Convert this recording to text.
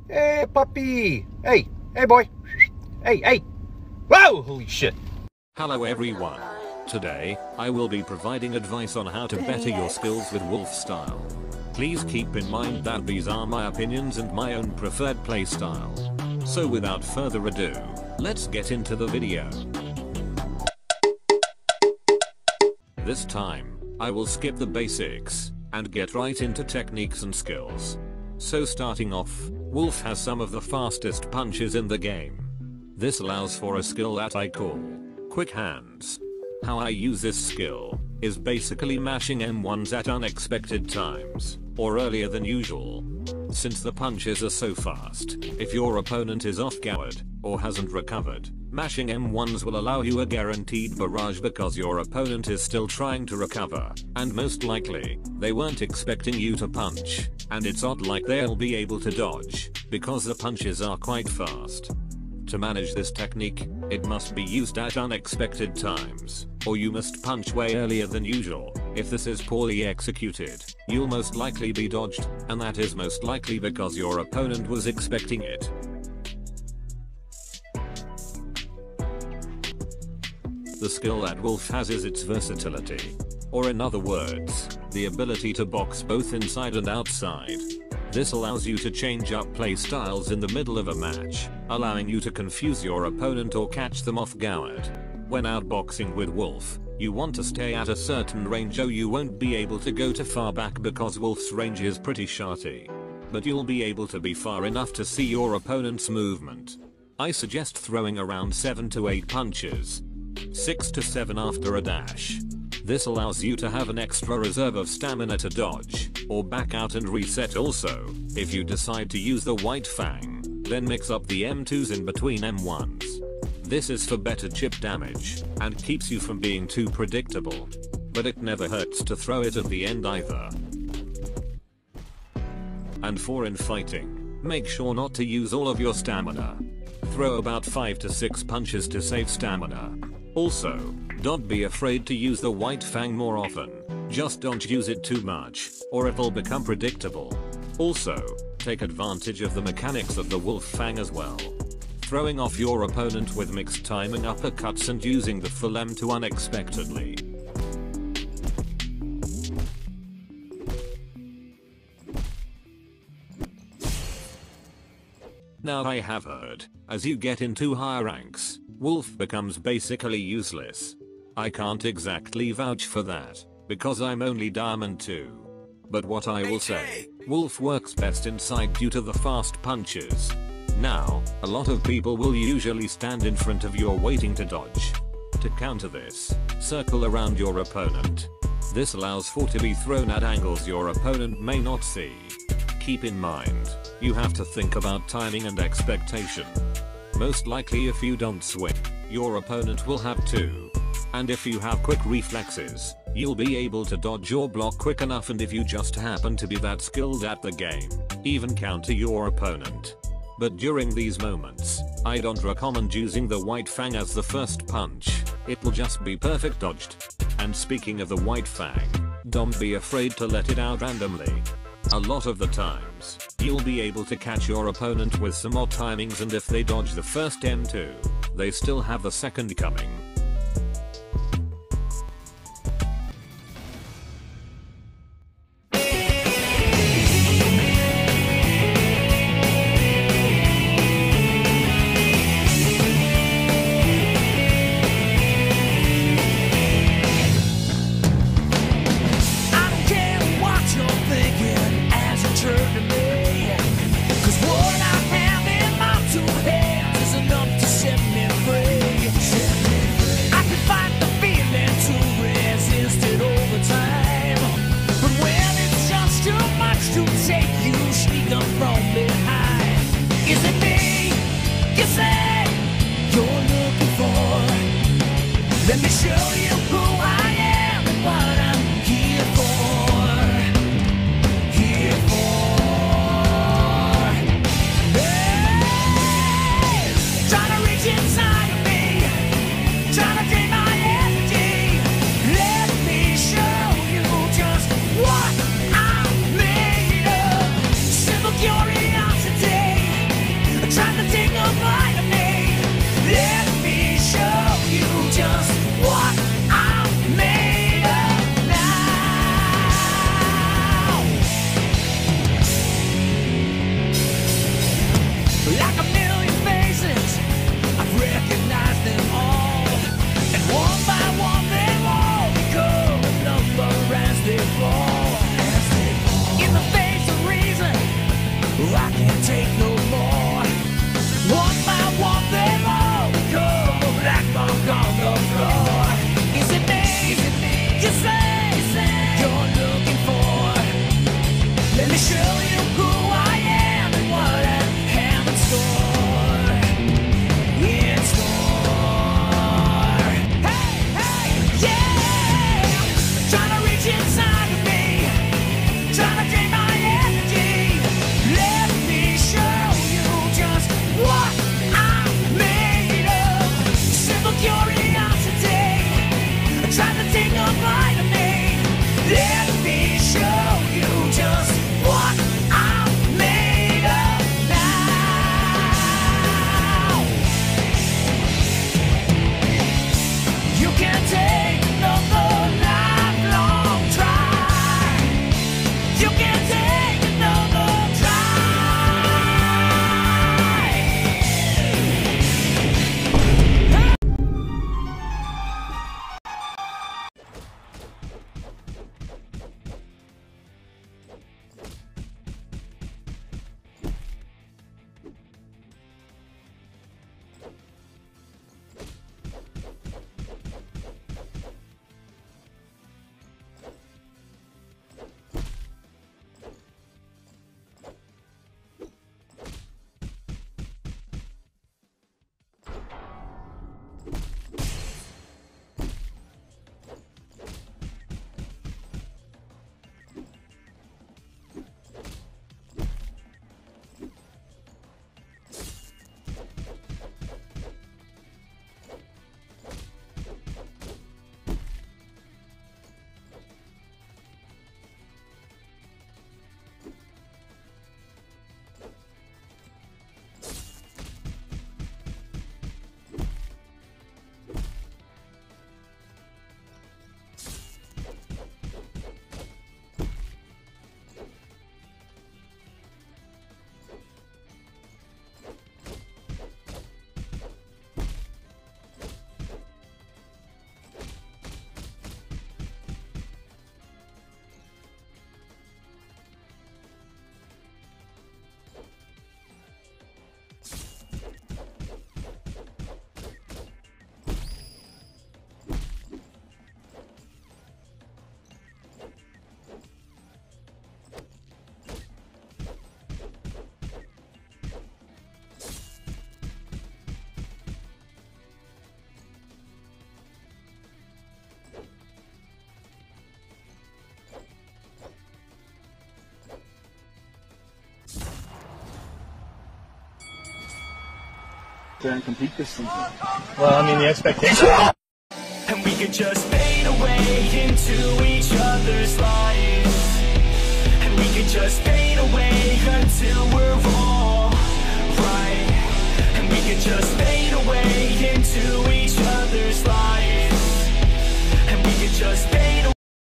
Hey, puppy. Hey, hey, boy. Hey, hey. Whoa, holy shit. Hello everyone. Today, I will be providing advice on how to better your skills with wolf style. Please keep in mind that these are my opinions and my own preferred playstyle. So without further ado, let's get into the video. This time, I will skip the basics and get right into techniques and skills. So starting off, Wolf has some of the fastest punches in the game. This allows for a skill that I call Quick Hands. How I use this skill is basically mashing M1s at unexpected times, or earlier than usual. Since the punches are so fast, if your opponent is off guard or hasn't recovered, mashing M1s will allow you a guaranteed barrage because your opponent is still trying to recover, and most likely, they weren't expecting you to punch, and it's odd like they'll be able to dodge, because the punches are quite fast. To manage this technique, it must be used at unexpected times, or you must punch way earlier than usual. If this is poorly executed, you'll most likely be dodged, and that is most likely because your opponent was expecting it. The skill that Wolf has is its versatility, or in other words, the ability to box both inside and outside. This allows you to change up play styles in the middle of a match, allowing you to confuse your opponent or catch them off guard. When outboxing with Wolf, you want to stay at a certain range, or you won't be able to go too far back because Wolf's range is pretty shorty. But you'll be able to be far enough to see your opponent's movement. I suggest throwing around 7 to 8 punches, 6 to 7 after a dash. This allows you to have an extra reserve of stamina to dodge, or back out and reset. Also, if you decide to use the White Fang, then mix up the M2s in between M1s. This is for better chip damage, and keeps you from being too predictable. But it never hurts to throw it at the end either. And for infighting, make sure not to use all of your stamina. Throw about 5 to 6 punches to save stamina. Also, don't be afraid to use the White Fang more often, just don't use it too much, or it'll become predictable. Also, take advantage of the mechanics of the Wolf Fang as well. Throwing off your opponent with mixed timing uppercuts and using the full M2 unexpectedly. Now I have heard, as you get into higher ranks, Wolf becomes basically useless. I can't exactly vouch for that, because I'm only Diamond 2. But what I will say, Wolf works best inside due to the fast punches. Now, a lot of people will usually stand in front of you waiting to dodge. To counter this, circle around your opponent. This allows for to be thrown at angles your opponent may not see. Keep in mind, you have to think about timing and expectation. Most likely if you don't swing, your opponent will have to. And if you have quick reflexes, you'll be able to dodge or block quick enough, and if you just happen to be that skilled at the game, even counter your opponent. But during these moments, I don't recommend using the White Fang as the first punch, it will just be perfect dodged. And speaking of the White Fang, don't be afraid to let it out randomly. A lot of the times, you'll be able to catch your opponent with some odd timings, and if they dodge the first M2, they still have the second coming. Enough to set me free. I can't take no more. One by one they all become a black mark on the floor. Is it me? You say you're looking for? Let me show you who I am and what I have in store. In store. Hey, hey, yeah. Trying to reach inside of me, trying to drain my energy. Let me show you just what I'm made of. Simple curiosity, trying to take a bite of me. Let me show you just what I'm made of now. You can't take another lifelong try. You can't take another try. And complete this season. Well, I mean, the expectation. And we could just fade away into each other's lives. And we could just fade away until we're all right. And we could just